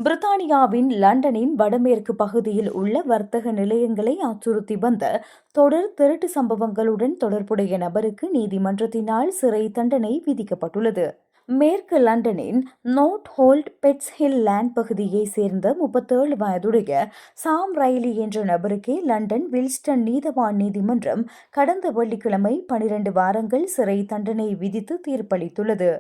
பிரித்தானியாவின் லண்டனின் வடமேற்கு பகுதியில் உள்ள வர்த்தக நிலையங்களை அச்சுறுத்தி வந்த தொடர் திருட்டு சம்பவங்களுடன் தொடர்புடைய நபருக்கு நீதிமன்றத்தினால் சிறை தண்டனை விதிக்கப்பட்டுள்ளது. மேற்கு லண்டனின் நோர்த் ஹோல்ட் பெட்ஸ் ஹில் லேண்ட் பகுதியைச் சேர்ந்த 37 வயதுடைய சாம் ரைலி என்ற நபருக்கே லண்டன் வில்ஸ்டன் நீதவான் நீதிமன்றம் கடந்த வெள்ளிக்கிழமை 12 வாரங்கள் சிறை தண்டனை விதித்து தீர்ப்பளித்துள்ளது.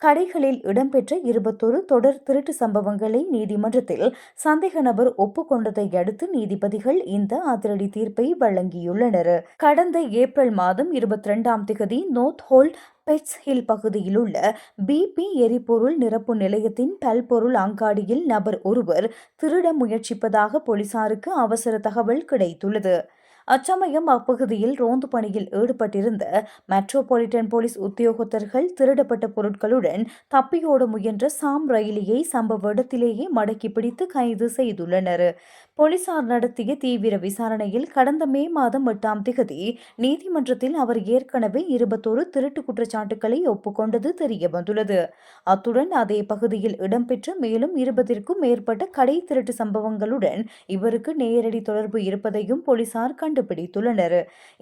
கடைகளில் இடம்பெற்ற 21 தொடர் திருட்டு சம்பவங்களை நீதிமன்றத்தில் சந்தேக நபர் ஒப்புக்கொண்டதை அடுத்து நீதிபதிகள் இந்த அதிரடி தீர்ப்பை வழங்கியுள்ளனர். கடந்த ஏப்ரல் மாதம் 22ஆம் திகதி நோர்த் ஹோல்ட் பெட்ஸ் ஹில் பகுதியில் உள்ள BP எரிபொருள் நிரப்பு நிலையத்தின் பல்பொருள் அங்காடியில் நபர் ஒருவர் திருட முயற்சிப்பதாக போலீசாருக்கு அவசர தகவல் கிடைத்துள்ளது. அச்சமயம் அப்பகுதியில் ரோந்து பணியில் ஈடுபட்டிருந்த மெட்ரோபாலிட்டன் போலீஸ் உத்தியோகத்தர்கள் திருடப்பட்ட பொருட்களுடன் தப்பியோட முயன்ற சாம் ரயிலியை சம்பவ இடத்திலேயே மடக்கி பிடித்து கைது செய்துள்ளனர். போலீசார் நடத்திய தீவிர விசாரணையில் கடந்த மே மாதம் 8ஆம் திகதி நீதிமன்றத்தில் அவர் ஏற்கனவே 21 திருட்டு குற்றச்சாட்டுகளை ஒப்புக்கொண்டது தெரியவந்துள்ளது. அத்துடன் அதே பகுதியில் இடம்பெற்ற மேலும் 20ற்கும் மேற்பட்ட கடை திருட்டு சம்பவங்களுடன் இவருக்கு நேரடி தொடர்பு இருப்பதையும் போலீசார் கண்டுபிடித்துள்ளனர்.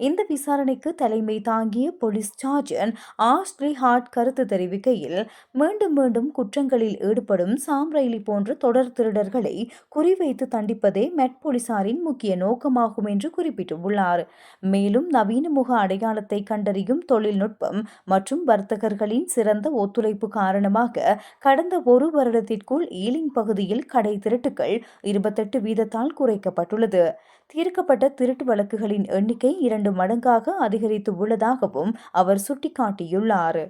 இந்த விசாரணைக்கு தலைமை தாங்கிய போலீஸ் சார்ஜன் ஆஷ்லி ஹார்ட் கருத்து தெரிவிக்கையில், மீண்டும் மீண்டும் குற்றங்களில் ஈடுபடும் சாம் ரைலி போன்ற தொடர் திருடர்களை குறிவைத்து தண்டிப்பதே மெட் போலீசாரின் முக்கிய நோக்கமாகும் என்று குறிப்பிட்டுள்ளார். மேலும் நவீன முக அடையாளத்தை கண்டறியும் தொழில்நுட்பம் மற்றும் வர்த்தகர்களின் சிறந்த ஒத்துழைப்பு காரணமாக கடந்த ஒரு வருடத்திற்குள் ஈலிங் பகுதியில் கடை திருட்டுகள் 28% குறைக்கப்பட்டுள்ளது. தீர்க்கப்பட்ட திருட்டு வழக்குகளின் எண்ணிக்கை 2 மடங்காக அதிகரித்து உள்ளதாகவும் அவர் சுட்டிக்காட்டியுள்ளார்.